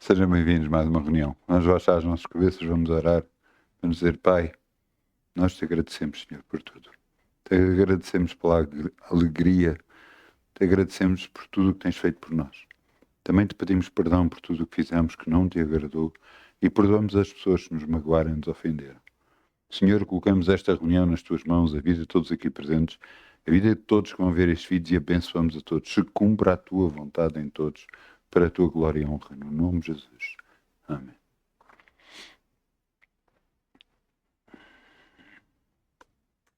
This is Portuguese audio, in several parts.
Sejam bem-vindos a mais uma reunião. Vamos baixar as nossas cabeças, vamos orar, vamos dizer: Pai, nós te agradecemos, Senhor, por tudo. Te agradecemos pela alegria, te agradecemos por tudo o que tens feito por nós. Também te pedimos perdão por tudo o que fizemos que não te agradou e perdoamos as pessoas que nos magoaram e nos ofenderam. Senhor, colocamos esta reunião nas tuas mãos, a vida de todos aqui presentes, a vida de todos que vão ver estes vídeos e abençoamos a todos. Se cumpra a tua vontade em todos, para a tua glória e honra, no nome de Jesus. Amém.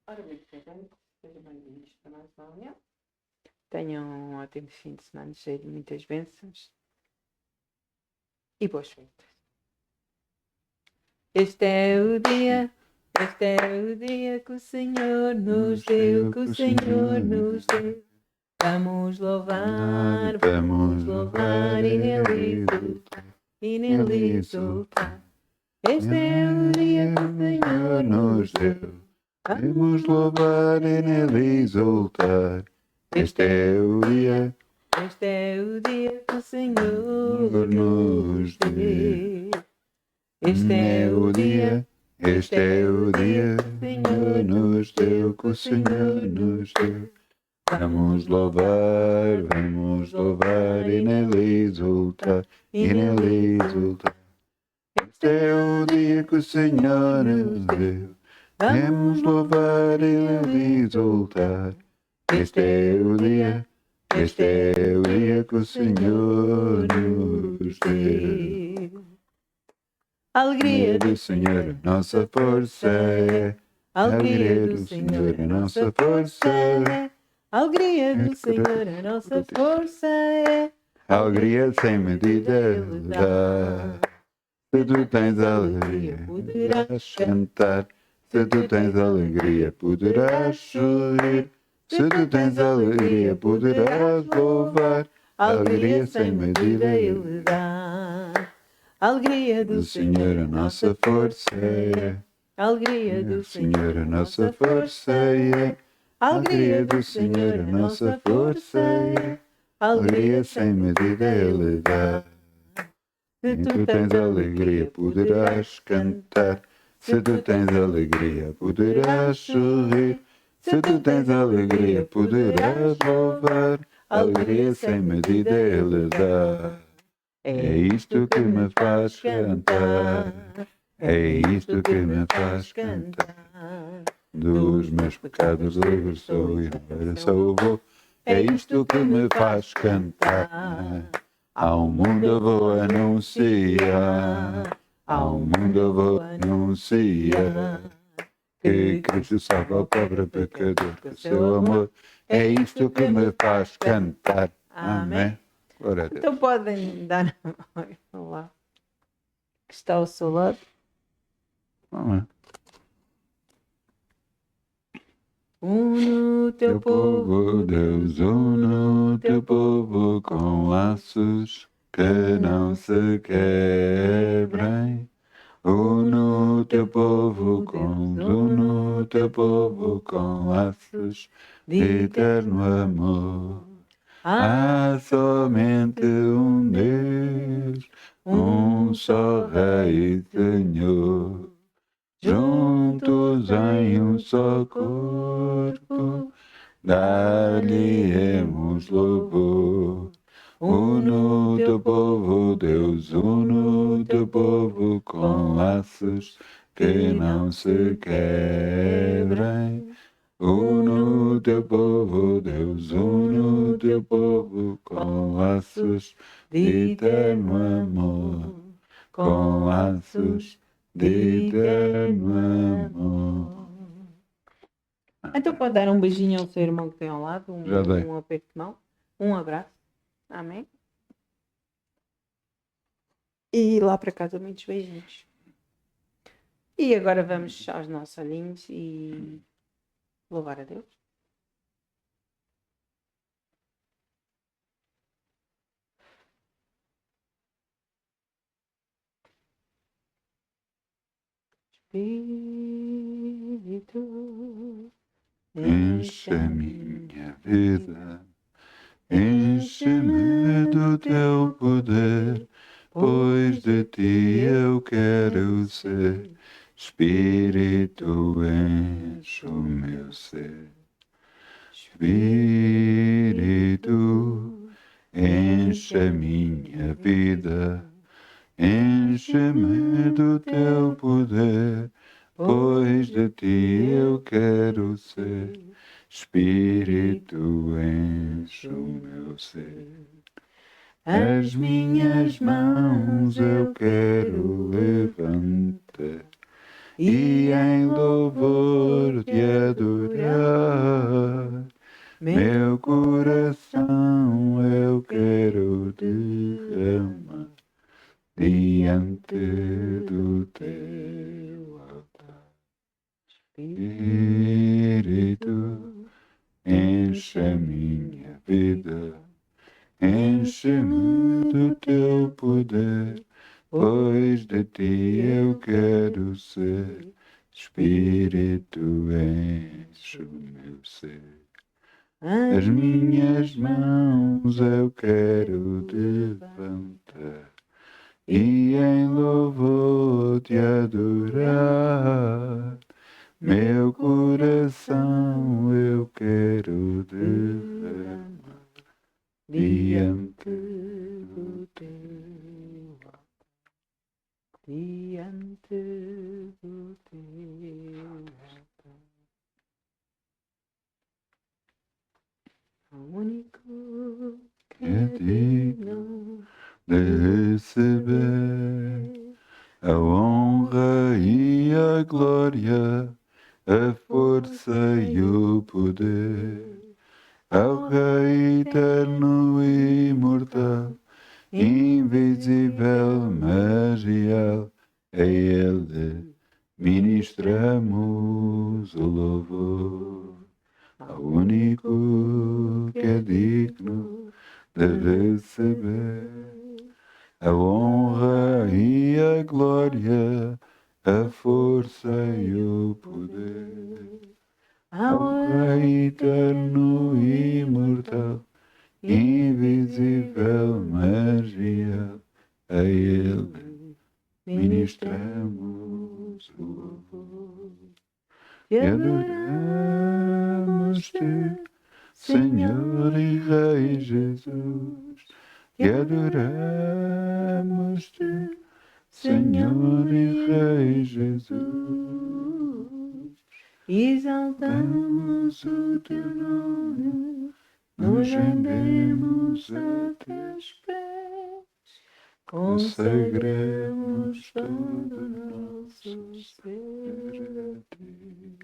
Ora bem, sejam bem-vindos para mais uma reunião. Tenham um ótimo fim de semana cheio de muitas bênçãos e boas feitas. Este é o dia que o Senhor nos deu, que o Senhor nos deu. Vamos louvar e nele exultar. Este é o dia que o Senhor nos deu. Vamos louvar e nele exultar. Este é o dia que o Senhor nos deu. Este é o dia que o Senhor nos deu, que o Senhor nos deu. Vamos louvar e nele exultar, Este é o dia que o Senhor nos deu. Vamos louvar e nele exultar. Este é o dia que o Senhor nos deu. Alegria do Senhor, nossa força é. Alegria do Senhor, a nossa força é. Alegria do Senhor, a nossa força é. Alegria sem medida Ele dá. Se tu tens alegria, poderás cantar. Se tu tens alegria, poderás sorrir. Se tu tens alegria, poderás louvar. Alegria sem medida Ele dá. Alegria do Senhor, a nossa força é. Alegria do Senhor, a nossa força é. Alegria do Senhor, a nossa força é. Alegria sem medida Ele dá. Se tu tens alegria, poderás cantar. Se tu tens alegria, poderás sorrir. Se tu tens alegria, poderás louvar. Alegria sem medida Ele dá. É isto que me faz cantar. É isto que me faz cantar. Dos meus pecados livre sou e agora sou vou. É isto que me faz cantar. Ao mundo eu vou anunciar. Ao mundo eu vou anunciar. Que Cristo salva o pobre pecador com seu amor. É isto que me faz cantar. Amém. Glória a Deus. Então podem dar lá que está ao seu lado. Amém. Uno teu povo, Deus, uno teu povo com laços que não se quebrem. Uno teu povo com laços de eterno amor. Há somente um Deus, um só Rei e Senhor, juntos em um só corpo, dar-lhe-emos louvor. Uno teu povo, Deus, uno teu povo com laços que não se quebrem. Uno teu povo, Deus, uno teu povo com laços de eterno amor, com laços de eterno amor. Então pode dar um beijinho ao seu irmão que tem ao lado, Já dei. um aperto de mão, um abraço. Amém. E lá para casa muitos beijinhos. E agora vamos aos nossos olhinhos e louvar a Deus. Espírito, Enche a minha vida, enche-me do teu poder, pois de ti eu quero ser. Espírito, enche o meu ser. Espírito, enche a minha vida. Enche-me do teu poder, pois de ti eu quero ser. Espírito, enche o meu ser. As minhas mãos eu quero levantar e em louvor te adorar. Meu coração eu quero derramar diante do teu altar. Espírito, enche a minha vida, enche-me do teu poder, pois de ti eu quero ser. Espírito, enche o meu ser. As minhas mãos eu quero levantar e em louvor te adorar. Meu coração eu quero derramar diante do teu altar. Diante do teu altar. O único que É digno de receber a honra e a glória, a força e o poder, ao Rei eterno e imortal, invisível, mas real, a Ele ministramos o louvor. Ao único que é digno de receber a honra e a glória, a força e o poder, ao Rei eterno e imortal, invisível, mas real, a Ele ministramos o louvor. Te adoramos-te, Senhor e Rei Jesus. Te adoramos-te, Senhor e Rei Jesus. exaltamos o teu nome, nos rendemos a teus pés, consagramos todo o nosso ser a ti.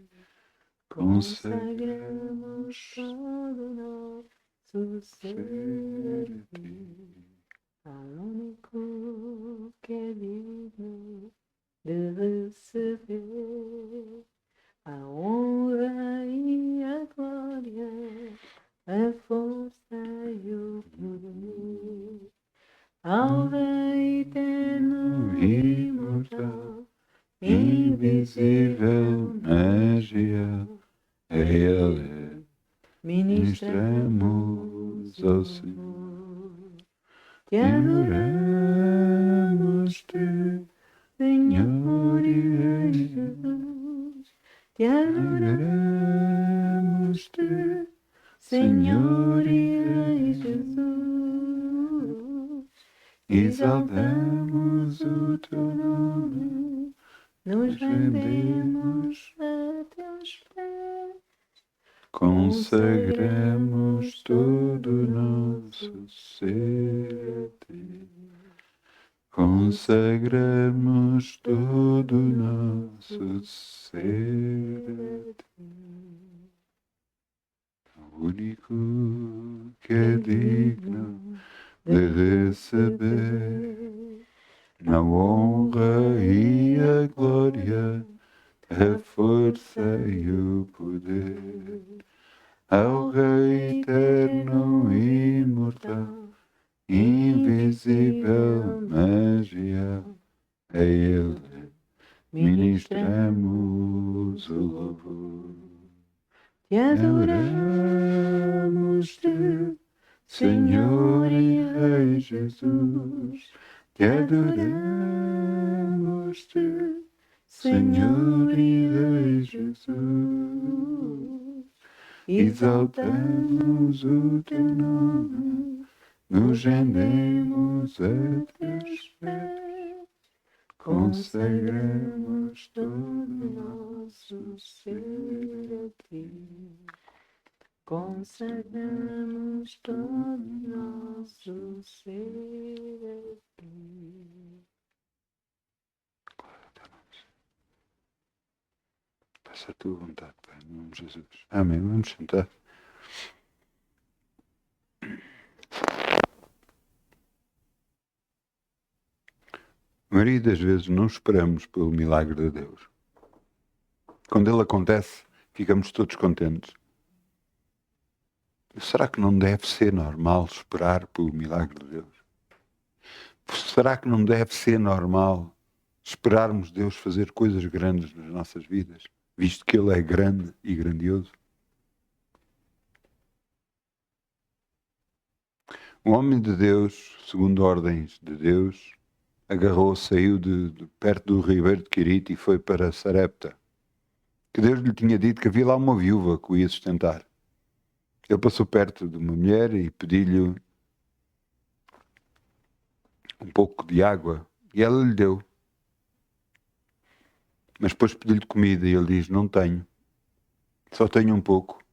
Consagramos todo o nosso ser a ti, ao único que é digno de receber a honra e a glória, a força e o poder, ao Rei eterno e imortal, invisível, mas real, a Ele ministramos ao ao Senhor. Te adoramos-te, Senhor e Rei Jesus. Te adoramos-te, Senhor e Rei Jesus. Exaltamos o teu nome, Nos rendemos a teus pés, consagramos todo o nosso ser a ti. Consagramos todo o nosso ser a ti. O único que é digno de receber a honra e a glória, a força e o poder, ao Rei eterno e imortal, invisível, mas real, a Ele ministramos o louvor. Te adoramos-te, Senhor e Rei Jesus. e adoramos-te, Senhor e Rei Jesus. Exaltamos o teu nome, nos rendemos a teus pés, consagramos todo nosso ser a ti. Consagramos todo nosso ser a ti. Faça a tua vontade, Pai, em nome de Jesus. Amém. Vamos sentar. A maioria das vezes não esperamos pelo milagre de Deus. Quando ele acontece, ficamos todos contentes. Será que não deve ser normal esperar pelo milagre de Deus? Será que não deve ser normal esperarmos Deus fazer coisas grandes nas nossas vidas, visto que Ele é grande e grandioso? O homem de Deus, segundo ordens de Deus, saiu de perto do ribeiro de Quirite e foi para Sarepta, que Deus lhe tinha dito que havia lá uma viúva que o ia sustentar. Ele passou perto de uma mulher e pediu-lhe um pouco de água e ela lhe deu. Mas depois pediu-lhe comida e ele diz, não tenho, só tenho um pouco.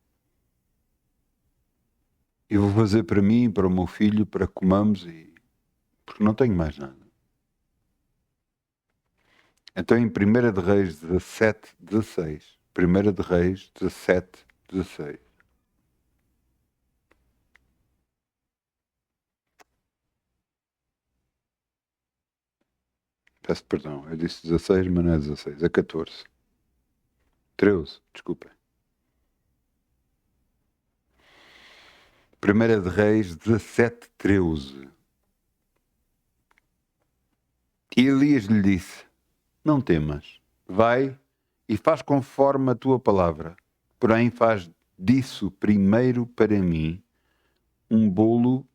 E vou fazer para mim e para o meu filho, para que comamos, porque não tenho mais nada. Então em 1 de Reis 17:16, 1 de Reis 17:16, peço perdão, eu disse 16, mas não é 16, é 14. 13, desculpem. 1 de Reis 17:13. E Elias lhe disse, não temas, vai e faz conforme a tua palavra, porém faz disso primeiro para mim um bolo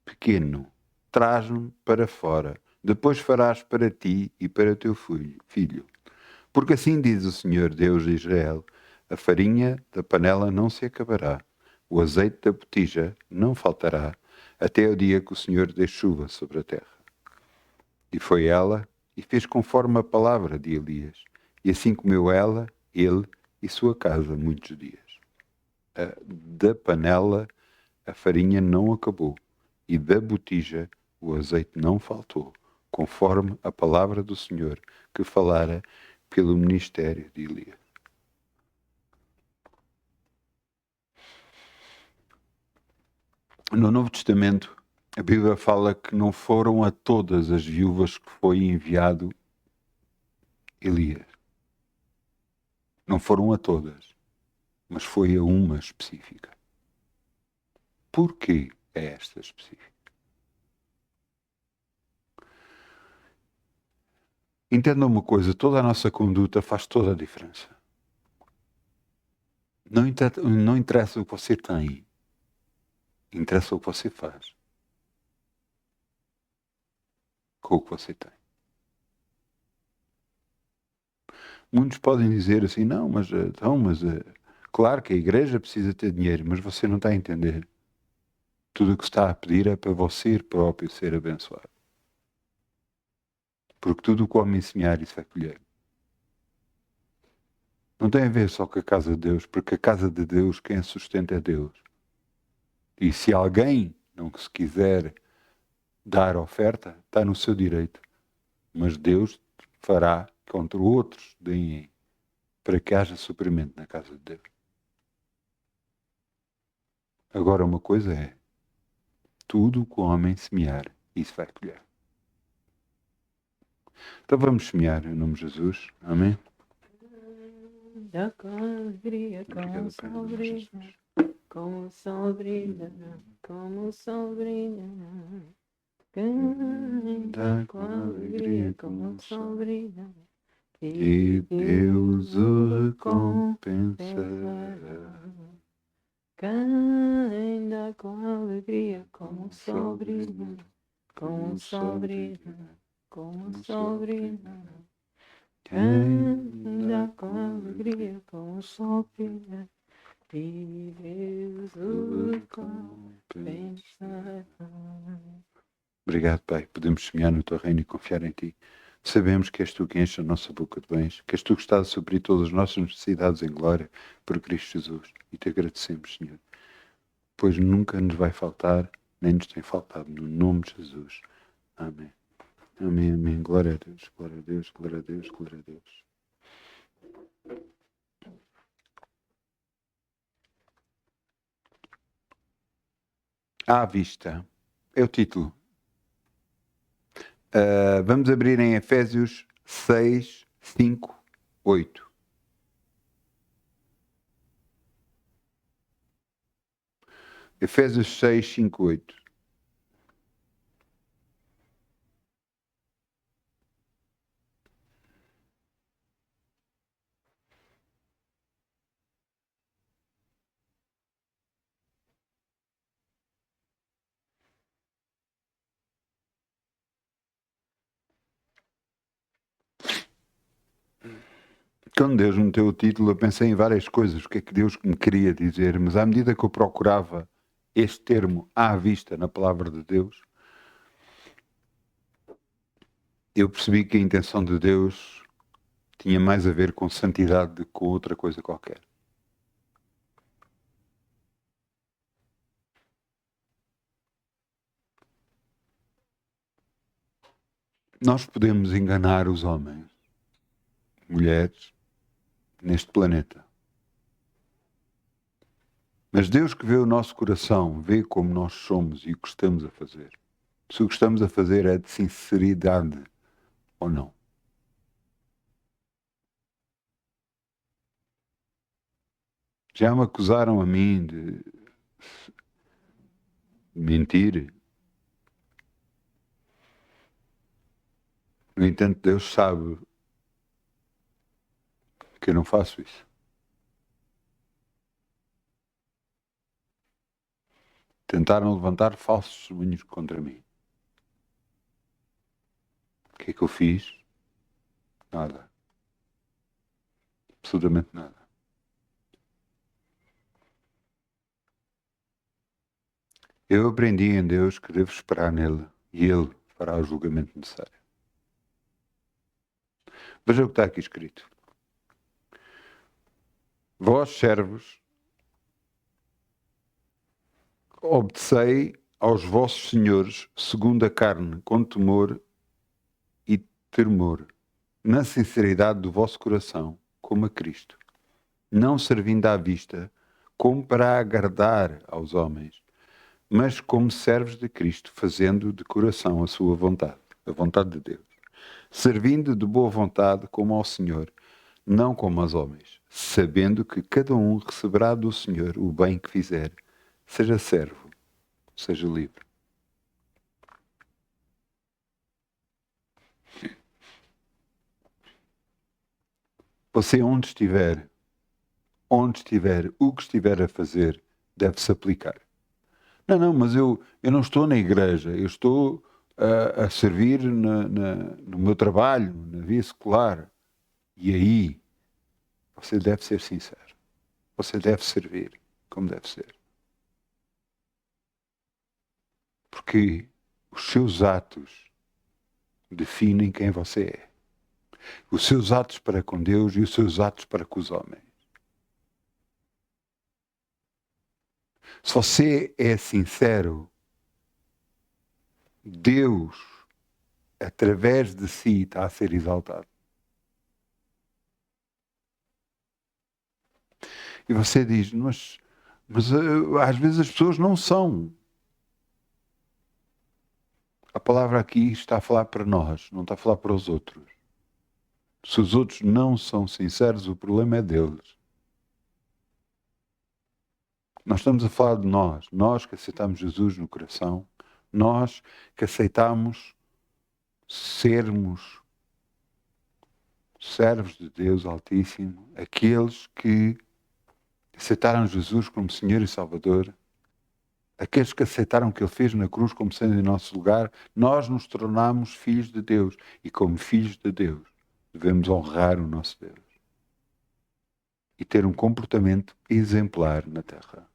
pequeno, traz-me para fora, depois farás para ti e para teu filho. Porque assim diz o Senhor Deus de Israel, a farinha da panela não se acabará, o azeite da botija não faltará, até o dia que o Senhor dê chuva sobre a terra. E foi ela, e fez conforme a palavra de Elias, e assim comeu ela, ele e sua casa muitos dias. Da panela a farinha não acabou, e da botija o azeite não faltou, conforme a palavra do Senhor que falara pelo ministério de Elias. No Novo Testamento, a Bíblia fala que não foram a todas as viúvas que foi enviado Elias. Não foram a todas, mas foi a uma específica. Porquê é esta específica? Entenda uma coisa, toda a nossa conduta faz toda a diferença. Não interessa o que você tem, interessa o que você faz com o que você tem. Muitos podem dizer assim, não, mas claro que a igreja precisa ter dinheiro, mas você não está a entender. Tudo o que está a pedir é para você próprio ser abençoado. Porque tudo o que o homem semear, isso vai colher. Não tem a ver só com a casa de Deus, porque a casa de Deus, quem a sustenta é Deus. E se alguém não se quiser dar oferta, está no seu direito. Mas Deus fará contra outros deem para que haja suprimento na casa de Deus. Agora uma coisa é, tudo o que o homem semear, isso vai colher. Então vamos semear em nome de Jesus. Amém? Com alegria, como o sol brilha, como o sol brilha, como o sol brilha. Canta com alegria, como o sol brilha. E Deus o recompensará. Canta com alegria, como o sol brilha, com o sol brilha, como o sol brilha. Anda com alegria, com o sol brilha. E Deus o compensa. Obrigado, Pai. Podemos semear no teu reino e confiar em ti. Sabemos que és tu que enche a nossa boca de bens, que és tu que estás a suprir todas as nossas necessidades em glória por Cristo Jesus. E te agradecemos, Senhor, pois nunca nos vai faltar, nem nos tem faltado, no nome de Jesus. Amém. Amém, amém. Glória a Deus, glória a Deus, glória a Deus, glória a Deus. À vista. É o título. Vamos abrir em Efésios 6, 5, 8. Efésios 6, 5, 8. Quando Deus meteu o título, eu pensei em várias coisas, o que é que Deus me queria dizer, mas à medida que eu procurava este termo à vista na palavra de Deus, eu percebi que a intenção de Deus tinha mais a ver com santidade do que com outra coisa qualquer. Nós podemos enganar os homens, mulheres, neste planeta. Mas Deus que vê o nosso coração, vê como nós somos e o que estamos a fazer. Se o que estamos a fazer é de sinceridade ou não. Já me acusaram a mim de mentir. No entanto, Deus sabe que eu não faço isso. Tentaram levantar falsos testemunhos contra mim. O que é que eu fiz? Nada. Absolutamente nada. Eu aprendi em Deus que devo esperar nele e Ele fará o julgamento necessário. Veja o que está aqui escrito. Vós, servos, obedecei aos vossos senhores segundo a carne, com temor e tremor, na sinceridade do vosso coração, como a Cristo, não servindo à vista, como para agradar aos homens, mas como servos de Cristo, fazendo de coração a sua vontade, a vontade de Deus, servindo de boa vontade como ao Senhor, não como aos homens, sabendo que cada um receberá do Senhor o bem que fizer, seja servo, seja livre. Você onde estiver, o que estiver a fazer, deve-se aplicar. Não, mas eu não estou na igreja, eu estou a servir no meu trabalho, na vida secular. E aí, você deve ser sincero. Você deve servir como deve ser. Porque os seus atos definem quem você é. Os seus atos para com Deus e os seus atos para com os homens. Se você é sincero, Deus, através de si, está a ser exaltado. E você diz, mas às vezes as pessoas não são. A palavra aqui está a falar para nós, não está a falar para os outros. Se os outros não são sinceros, o problema é deles. Nós estamos a falar de nós que aceitamos Jesus no coração, nós que aceitamos sermos servos de Deus Altíssimo, aqueles que aceitaram Jesus como Senhor e Salvador, aqueles que aceitaram o que ele fez na cruz como sendo em nosso lugar, nós nos tornamos filhos de Deus. E como filhos de Deus, devemos honrar o nosso Deus. E ter um comportamento exemplar na terra.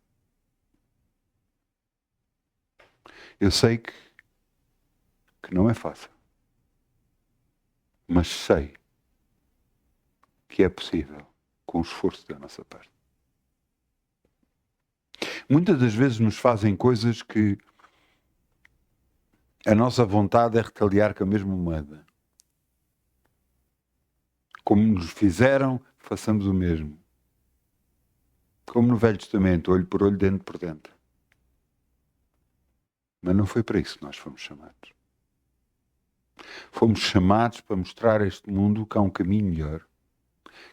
Eu sei que não é fácil. Mas sei que é possível com o esforço da nossa parte. Muitas das vezes nos fazem coisas que a nossa vontade é retaliar com a mesma moeda. Como nos fizeram, façamos o mesmo. Como no Velho Testamento, olho por olho, dente por dente. Mas não foi para isso que nós fomos chamados. Fomos chamados para mostrar a este mundo que há um caminho melhor,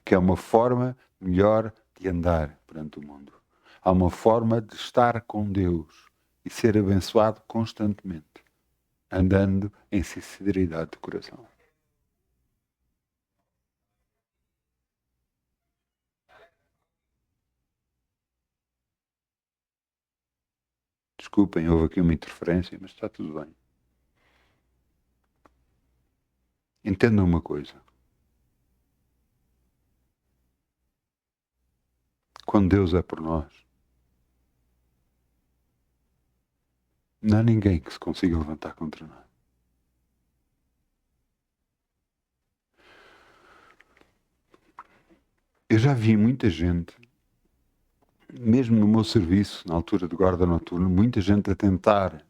que há uma forma melhor de andar perante o mundo. Há uma forma de estar com Deus e ser abençoado constantemente, andando em sinceridade de coração. Desculpem, houve aqui uma interferência, mas está tudo bem. Entendam uma coisa. Quando Deus é por nós, não há ninguém que se consiga levantar contra nós. Eu já vi muita gente, mesmo no meu serviço, na altura de guarda noturno, muita gente a tentar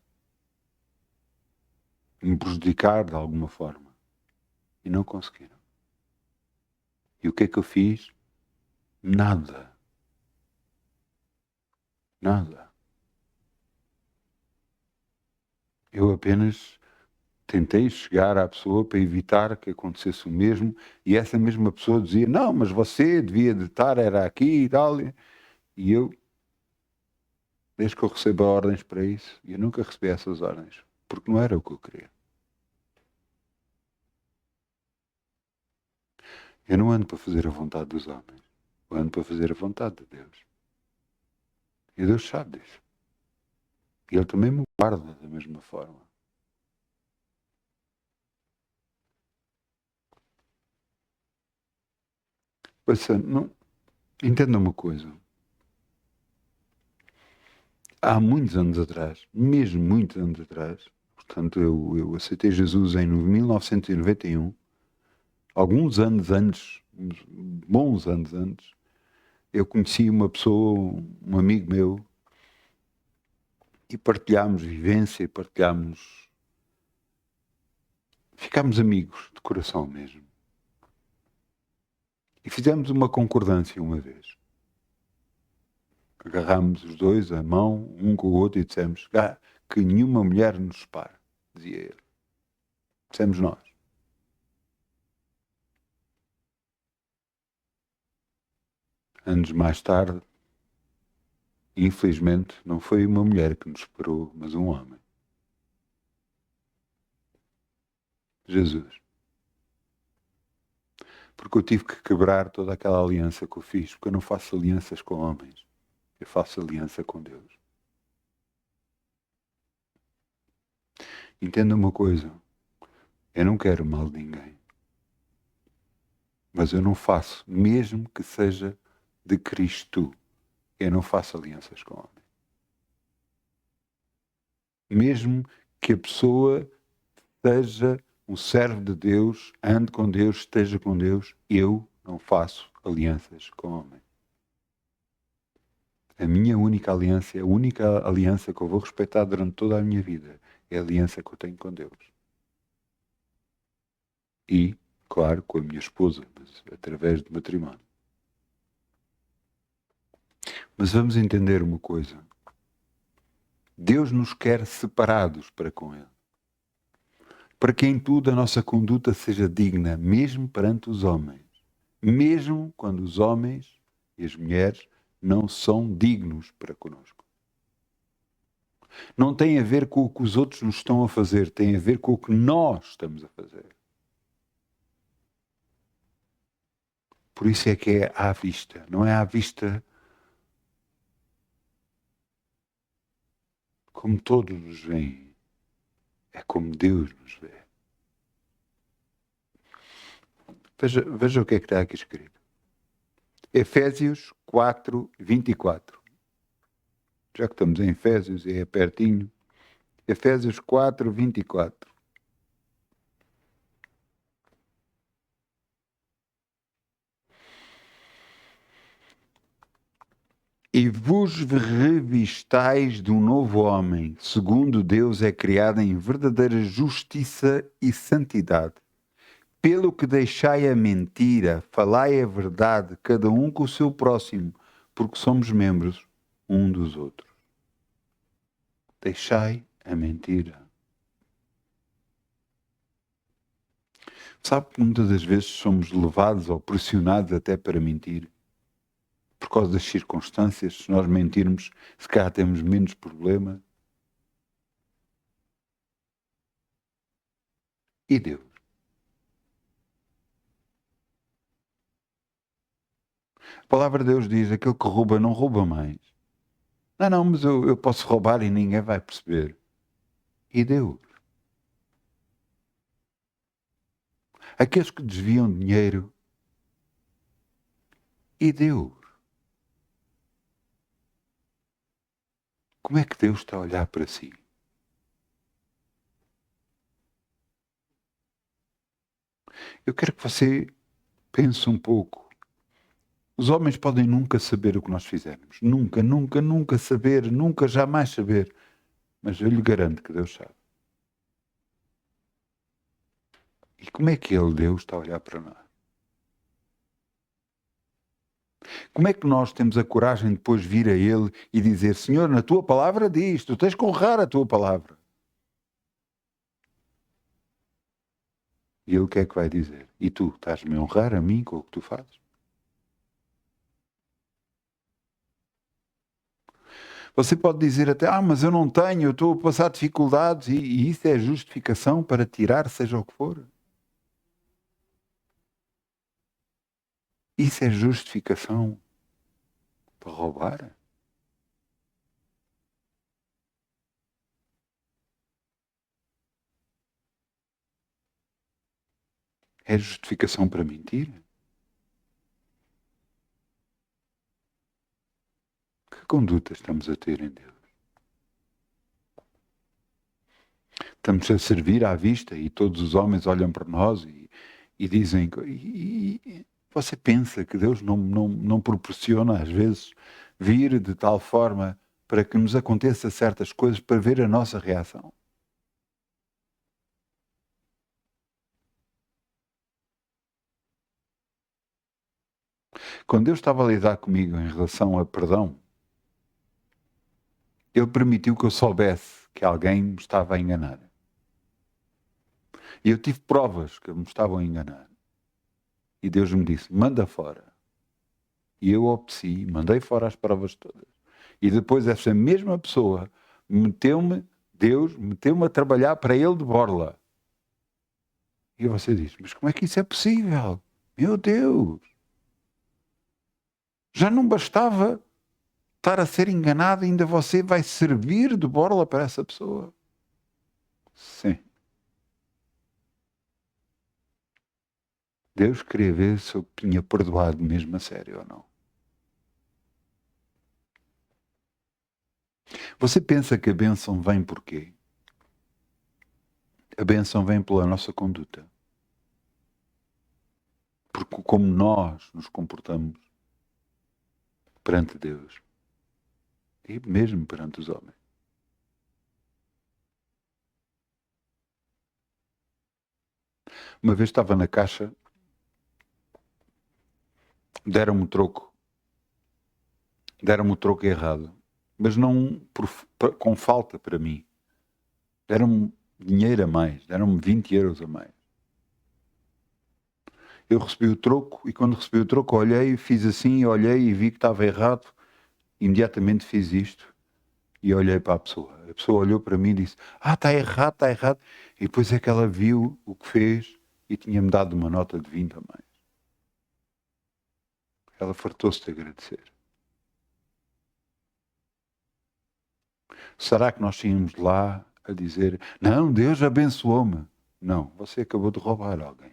me prejudicar de alguma forma. E não conseguiram. E o que é que eu fiz? Nada. Nada. Eu apenas tentei chegar à pessoa para evitar que acontecesse o mesmo, e essa mesma pessoa dizia, não, mas você devia de estar, era aqui e tal. E eu, desde que eu recebo ordens para isso, eu nunca recebi essas ordens, porque não era o que eu queria. Eu não ando para fazer a vontade dos homens, eu ando para fazer a vontade de Deus. E Deus sabe disso. E Ele também me guarda da mesma forma. Não, entenda uma coisa. Há muitos anos atrás, mesmo muitos anos atrás, portanto eu aceitei Jesus em 1991, alguns anos antes, uns bons anos antes, eu conheci uma pessoa, um amigo meu, e partilhámos vivência, ficámos amigos de coração mesmo. E fizemos uma concordância uma vez. Agarrámos os dois a mão, um com o outro, e dissemos que nenhuma mulher nos separe, dizia ele. Dissemos nós. Anos mais tarde, infelizmente, não foi uma mulher que nos separou, mas um homem. Jesus. Porque eu tive que quebrar toda aquela aliança que eu fiz, porque eu não faço alianças com homens. Eu faço aliança com Deus. Entenda uma coisa. Eu não quero mal de ninguém. Mas eu não faço, mesmo que seja de Cristo, eu não faço alianças com homens. Mesmo que a pessoa seja um servo de Deus, ande com Deus, esteja com Deus, eu não faço alianças com homens. A minha única aliança, a única aliança que eu vou respeitar durante toda a minha vida, é a aliança que eu tenho com Deus. E, claro, com a minha esposa, mas através do matrimónio. Mas vamos entender uma coisa. Deus nos quer separados para com Ele. Para que em tudo a nossa conduta seja digna, mesmo perante os homens. Mesmo quando os homens e as mulheres não são dignos para conosco. Não tem a ver com o que os outros nos estão a fazer, tem a ver com o que nós estamos a fazer. Por isso é que é à vista, não é à vista como todos nos veem, é como Deus nos vê. Veja o que é que está aqui escrito. Efésios 4, 24. Já que estamos em Efésios e é pertinho. Efésios 4, 24. E vos revistais de um novo homem, segundo Deus é criado em verdadeira justiça e santidade. Pelo que deixai a mentira, falai a verdade, cada um com o seu próximo, porque somos membros um dos outros. Deixai a mentira. Sabe que muitas das vezes somos levados ou pressionados até para mentir? Por causa das circunstâncias, se nós mentirmos, se calhar temos menos problema. E Deus? A palavra de Deus diz, aquele que rouba não rouba mais. Não, mas eu posso roubar e ninguém vai perceber. E Deus? Aqueles que desviam dinheiro. E Deus? Como é que Deus está a olhar para si? Eu quero que você pense um pouco. Os homens podem nunca saber o que nós fizermos. Nunca, nunca, nunca saber, nunca, jamais saber. Mas eu lhe garanto que Deus sabe. E como é que Ele, Deus, está a olhar para nós? Como é que nós temos a coragem de depois vir a Ele e dizer, Senhor, na Tua palavra diz, Tu tens que honrar a Tua palavra. E Ele o que é que vai dizer? E tu estás-me a honrar a mim com o que tu fazes? Você pode dizer até, mas eu não tenho, eu estou a passar dificuldades e isso é justificação para tirar seja o que for. Isso é justificação para roubar? É justificação para mentir? Que conduta estamos a ter em Deus? Estamos a servir à vista e todos os homens olham para nós e dizem... E você pensa que Deus não proporciona, às vezes, vir de tal forma para que nos aconteça certas coisas para ver a nossa reação? Quando Deus estava a lidar comigo em relação a perdão, Ele permitiu que eu soubesse que alguém me estava a enganar. E eu tive provas que me estavam a enganar. E Deus me disse, manda fora. E eu obedeci, mandei fora as provas todas. E depois essa mesma pessoa Deus meteu-me a trabalhar para Ele de borla. E você diz, mas como é que isso é possível? Meu Deus! Já não bastava estar a ser enganado, ainda você vai servir de borla para essa pessoa? Sim. Deus queria ver se eu tinha perdoado mesmo a sério ou não. Você pensa que a bênção vem por quê? A bênção vem pela nossa conduta. Porque como nós nos comportamos perante Deus e mesmo perante os homens. Uma vez estava na caixa, deram-me o troco errado, mas não com falta para mim. Deram-me dinheiro a mais, deram-me 20 euros a mais. Eu recebi o troco e quando recebi o troco olhei, fiz assim, olhei e vi que estava errado. Imediatamente fiz isto e olhei para a pessoa. A pessoa olhou para mim e disse, está errado, está errado. E depois é que ela viu o que fez e tinha-me dado uma nota de 20 a mais. Ela fartou-se de agradecer. Será que nós tínhamos lá a dizer, não, Deus abençoou-me? Não, você acabou de roubar alguém.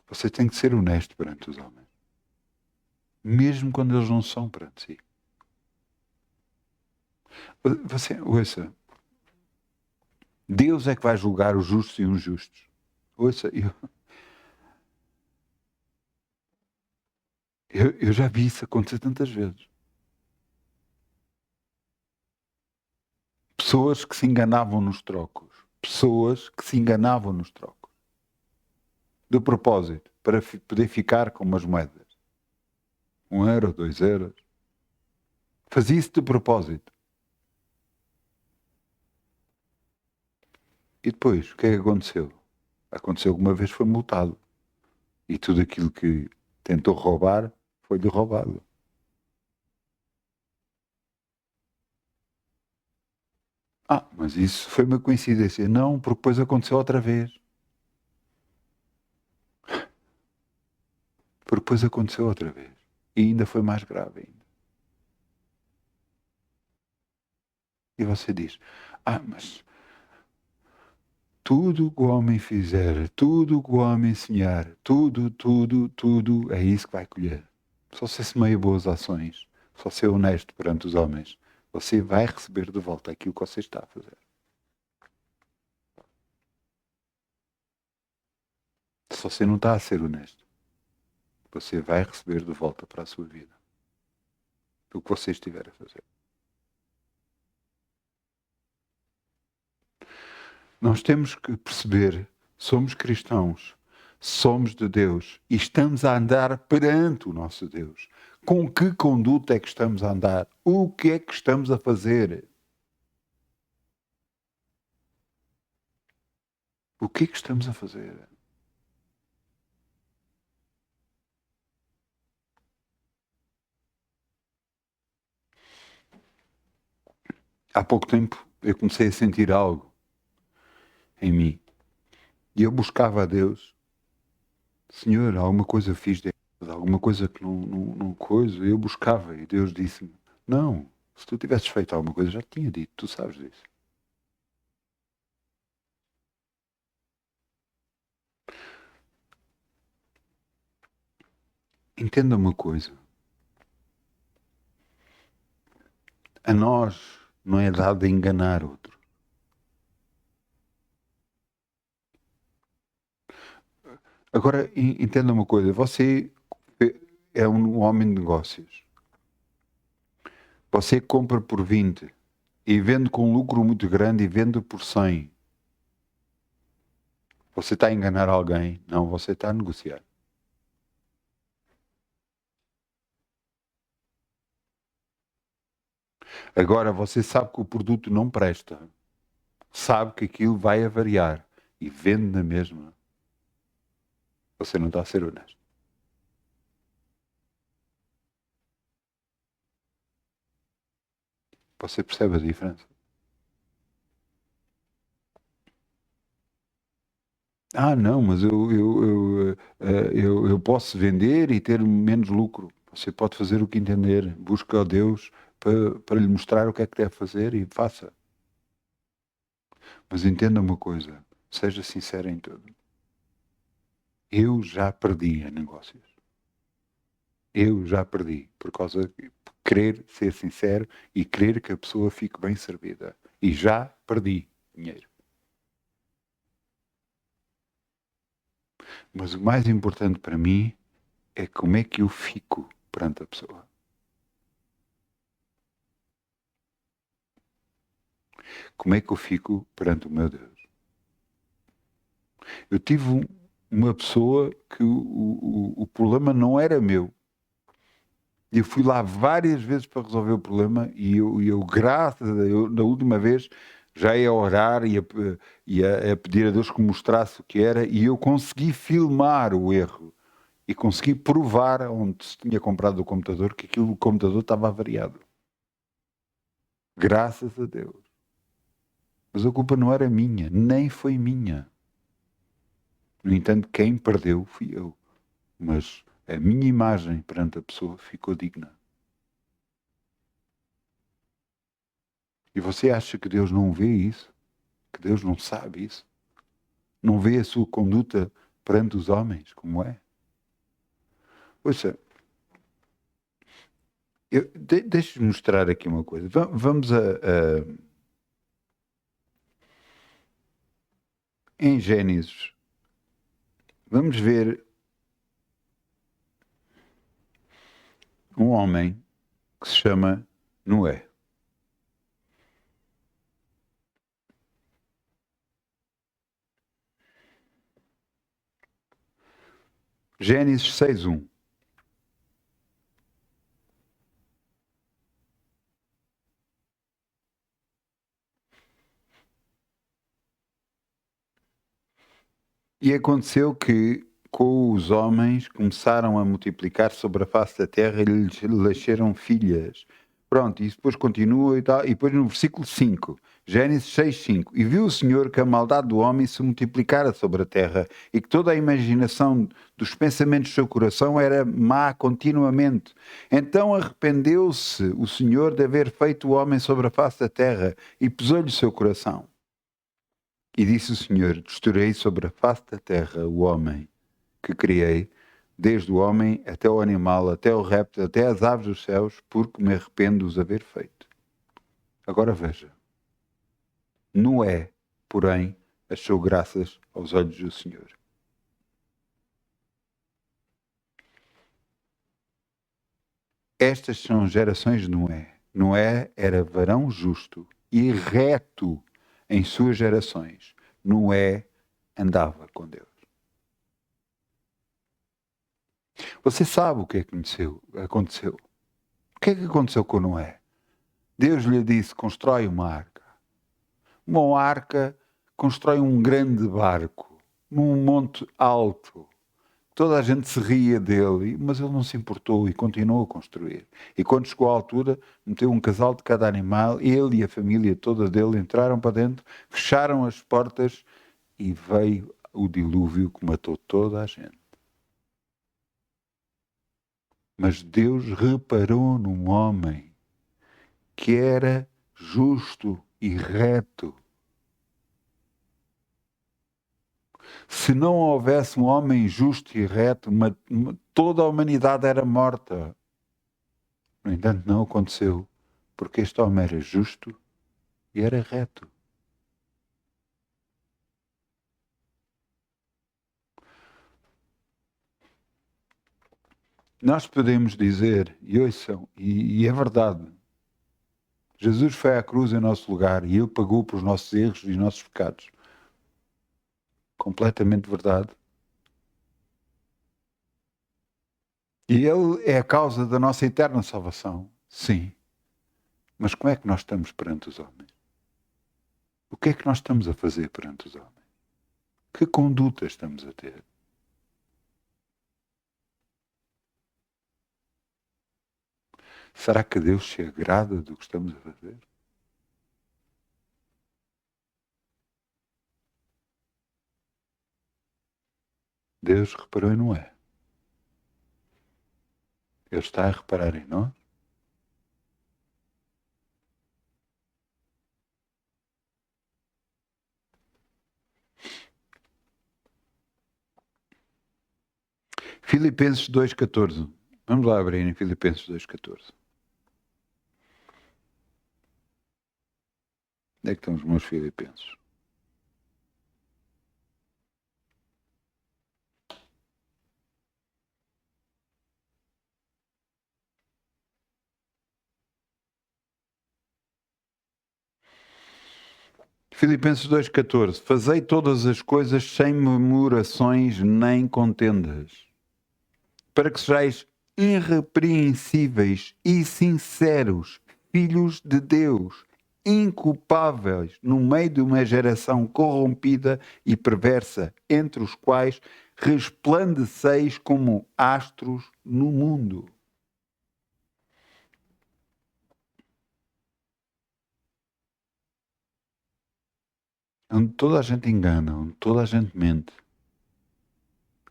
Você tem que ser honesto perante os homens. Mesmo quando eles não são perante si. Você, ouça, Deus é que vai julgar os justos e os injustos. Ouça, eu já vi isso acontecer tantas vezes. Pessoas que se enganavam nos trocos. Pessoas que se enganavam nos trocos. De propósito, para poder ficar com umas moedas. 1 euro, 2 euros. Fazia isso de propósito. E depois, o que é que aconteceu? Aconteceu que uma vez foi multado. E tudo aquilo que tentou roubar foi-lhe roubado. Mas isso foi uma coincidência. Não, porque depois aconteceu outra vez. Porque depois aconteceu outra vez. E ainda foi mais grave ainda. E você diz, mas tudo que o homem fizer, tudo que o homem ensinar, tudo, é isso que vai colher. Só se semeia boas ações, só ser honesto perante os homens, você vai receber de volta aquilo que você está a fazer. Se você não está a ser honesto, você vai receber de volta para a sua vida o que você estiver a fazer. Nós temos que perceber, somos cristãos, somos de Deus e estamos a andar perante o nosso Deus. Com que conduta é que estamos a andar? O que é que estamos a fazer? O que é que estamos a fazer? Há pouco tempo eu comecei a sentir algo em mim. E eu buscava a Deus. Senhor, alguma coisa eu fiz de errado, alguma coisa que não coisa. Eu buscava e Deus disse-me, não, se tu tivesses feito alguma coisa, já te tinha dito, tu sabes disso. Entenda uma coisa. A nós não é dado a enganar outro. Agora, entenda uma coisa. Você é um homem de negócios. Você compra por 20 e vende com um lucro muito grande e vende por 100. Você está a enganar alguém? Não, você está a negociar. Agora, você sabe que o produto não presta. Sabe que aquilo vai avariar e vende na mesma. Você não está a ser honesto. Você percebe a diferença? Não, mas eu posso vender e ter menos lucro. Você pode fazer o que entender. Busca a Deus para lhe mostrar o que é que deve fazer e faça. Mas entenda uma coisa. Seja sincero em tudo. Eu já perdi em negócios. Eu já perdi por causa de querer ser sincero e querer que a pessoa fique bem servida. E já perdi dinheiro. Mas o mais importante para mim é como é que eu fico perante a pessoa. Como é que eu fico perante o meu Deus? Eu tive uma pessoa que o problema não era meu. Eu fui lá várias vezes para resolver o problema e graças a Deus, da última vez, já ia orar e a pedir a Deus que me mostrasse o que era e eu consegui filmar o erro e consegui provar onde se tinha comprado o computador que o computador estava avariado. Graças a Deus. Mas a culpa não era minha, nem foi minha. No entanto, quem perdeu fui eu. Mas A minha imagem perante a pessoa ficou digna. E você acha que Deus não vê isso? Que Deus não sabe isso? Não vê a sua conduta perante os homens, como é? Ouça, deixe-me mostrar aqui uma coisa. Vamos em Gênesis. Vamos ver um homem que se chama Noé. Gênesis 6:1. E aconteceu que com os homens começaram a multiplicar sobre a face da terra e lhes nasceram filhas. Pronto, e depois continua e tal. E depois no versículo 5, Gênesis 6:5. E viu o Senhor que a maldade do homem se multiplicara sobre a terra e que toda a imaginação dos pensamentos do seu coração era má continuamente. Então arrependeu-se o Senhor de haver feito o homem sobre a face da terra e pesou-lhe o seu coração. E disse o Senhor: destruirei sobre a face da terra o homem que criei, desde o homem até o animal, até o réptil, até as aves dos céus, porque me arrependo de os haver feito. Agora veja. Noé, porém, achou graças aos olhos do Senhor. Estas são gerações de Noé. Noé era varão justo e reto em suas gerações. Noé andava com Deus. Você sabe o que aconteceu? O que é que aconteceu com Noé? Deus lhe disse: constrói uma arca. Uma arca constrói um grande barco num monte alto. Toda a gente se ria dele, mas ele não se importou e continuou a construir. E quando chegou à altura, meteu um casal de cada animal, ele e a família toda dele entraram para dentro, fecharam as portas e veio o dilúvio que matou toda a gente. Mas Deus reparou num homem que era justo e reto. Se não houvesse um homem justo e reto, toda a humanidade era morta. No entanto, não aconteceu, porque este homem era justo e era reto. Nós podemos dizer, e ouçam, e é verdade, Jesus foi à cruz em nosso lugar e Ele pagou pelos nossos erros e os nossos pecados. Completamente verdade. E Ele é a causa da nossa eterna salvação. Sim. Mas como é que nós estamos perante os homens? O que é que nós estamos a fazer perante os homens? Que conduta estamos a ter? Será que Deus se agrada do que estamos a fazer? Deus reparou em Noé. Ele está a reparar em nós. Filipenses 2:14. Vamos lá abrir em Filipenses 2:14. Onde é que estão os meus filipenses? Filipenses 2:14. Fazei todas as coisas sem murmurações nem contendas, para que sejais irrepreensíveis e sinceros, filhos de Deus, inculpáveis no meio de uma geração corrompida e perversa, entre os quais resplandeceis como astros no mundo. Onde toda a gente engana, onde toda a gente mente,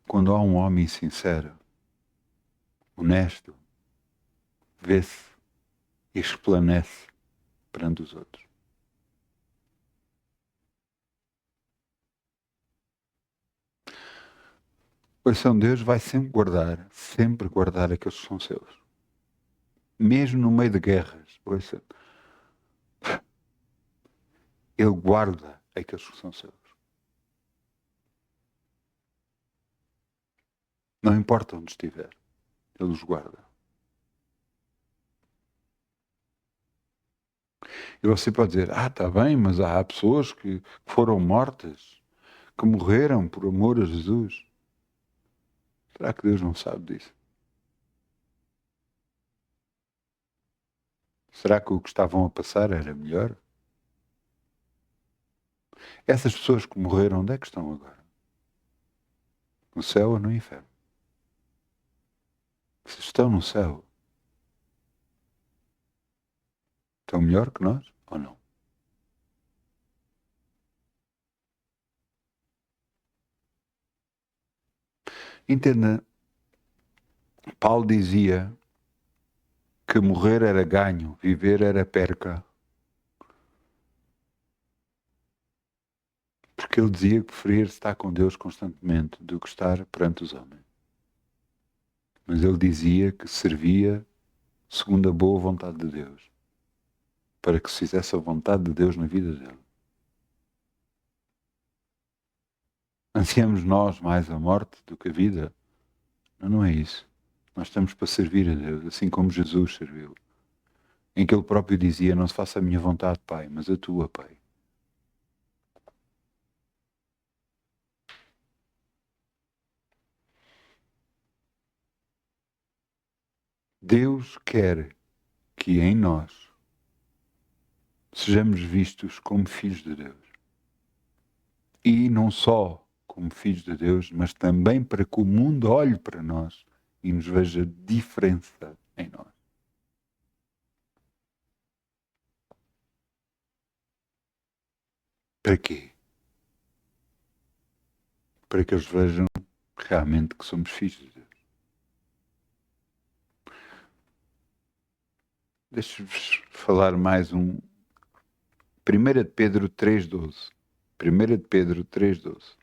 quando há um homem sincero, honesto, vê-se e resplandece perante os outros. Ouçam, Deus vai sempre guardar aqueles que são seus. Mesmo no meio de guerras, ouça, Ele guarda aqueles que são seus. Não importa onde estiver, Ele os guarda. E você pode dizer, está bem, mas há pessoas que foram mortas, que morreram por amor a Jesus. Será que Deus não sabe disso? Será que o que estavam a passar era melhor? Essas pessoas que morreram, onde é que estão agora? No céu ou no inferno? Se estão no céu, estão melhor que nós ou não? Entenda, Paulo dizia que morrer era ganho, viver era perca. Porque ele dizia que preferia estar com Deus constantemente do que estar perante os homens. Mas ele dizia que servia segundo a boa vontade de Deus, para que se fizesse a vontade de Deus na vida dele. Ansiamos nós mais a morte do que a vida? Não é isso. Nós estamos para servir a Deus, assim como Jesus serviu. Em que ele próprio dizia, não se faça a minha vontade, Pai, mas a tua, Pai. Deus quer que em nós sejamos vistos como filhos de Deus. E não só como filhos de Deus, mas também para que o mundo olhe para nós e nos veja diferença em nós. Para quê? Para que eles vejam realmente que somos filhos de Deus. Deixa-vos falar mais um. 1 de Pedro 3,12. 1 de Pedro 3,12.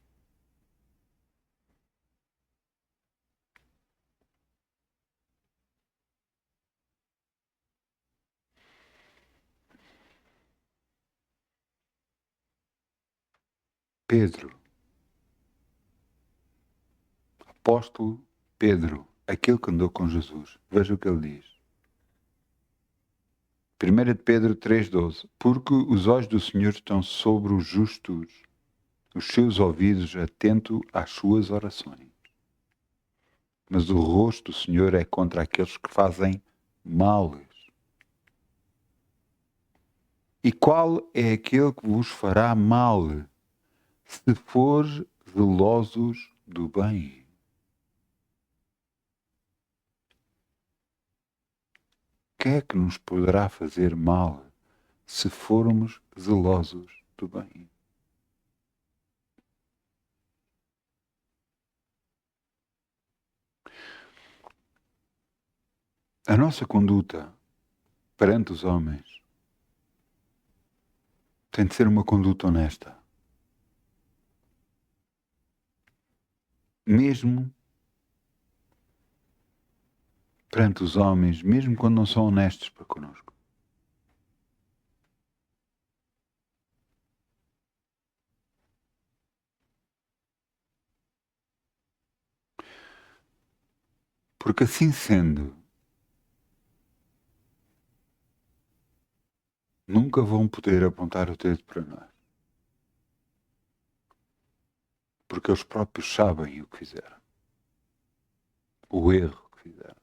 Pedro, apóstolo Pedro, aquele que andou com Jesus. Veja o que ele diz. 1 de Pedro 3,12. Porque os olhos do Senhor estão sobre os justos, os seus ouvidos atentos às suas orações. Mas o rosto do Senhor é contra aqueles que fazem mal. E qual é aquele que vos fará mal, se for zelosos do bem? Quem é que nos poderá fazer mal, se formos zelosos do bem? A nossa conduta perante os homens tem de ser uma conduta honesta. Mesmo perante os homens, mesmo quando não são honestos para connosco. Porque assim sendo, nunca vão poder apontar o dedo para nós. Porque eles próprios sabem o que fizeram. O erro que fizeram.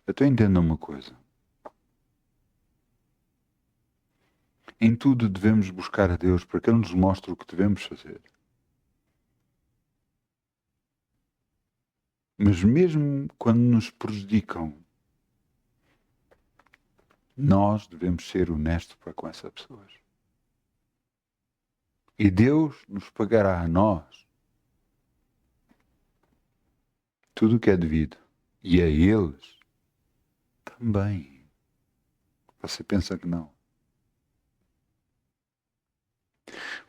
Então entenda uma coisa. Em tudo devemos buscar a Deus para que Ele nos mostre o que devemos fazer. Mas mesmo quando nos prejudicam, nós devemos ser honestos para com essas pessoas. E Deus nos pagará a nós tudo o que é devido. E a eles também. Você pensa que não?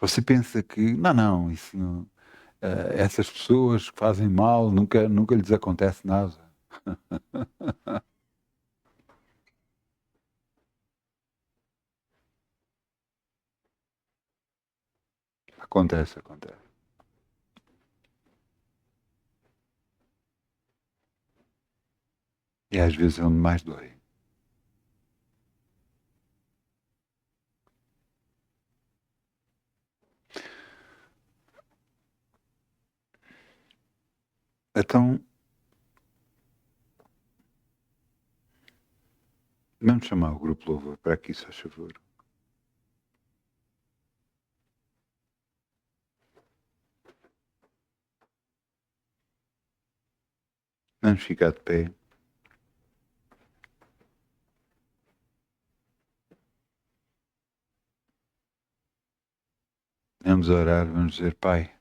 Você pensa que, não, isso não, essas pessoas que fazem mal, nunca lhes acontece nada. Acontece. E às vezes é onde mais dói. Então, vamos chamar o grupo Louvor para aqui, se faz favor. Vamos ficar de pé. Vamos orar, vamos dizer, Pai,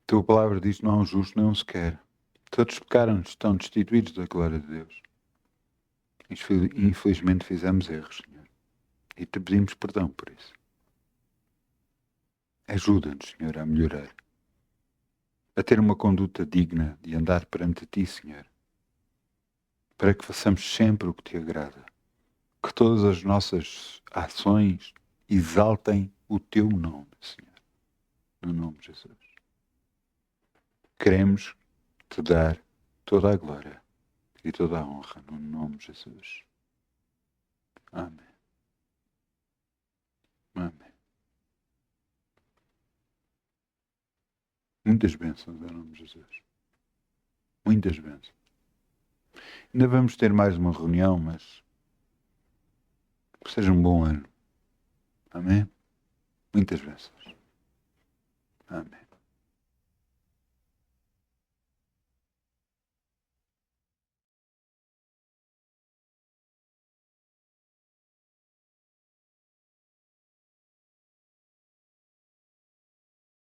tua palavra diz que não há um justo nem um sequer. Todos pecaram, estão destituídos da glória de Deus. Infelizmente fizemos erros, Senhor. E te pedimos perdão por isso. Ajuda-nos, Senhor, a melhorar. A ter uma conduta digna de andar perante ti, Senhor. Para que façamos sempre o que te agrada. Que todas as nossas ações exaltem o teu nome, Senhor. No nome de Jesus. Queremos te dar toda a glória e toda a honra no nome de Jesus. Amém. Amém. Muitas bênçãos em nome de Jesus. Muitas bênçãos. Ainda vamos ter mais uma reunião, mas que seja um bom ano. Amém? Muitas bênçãos. Amém.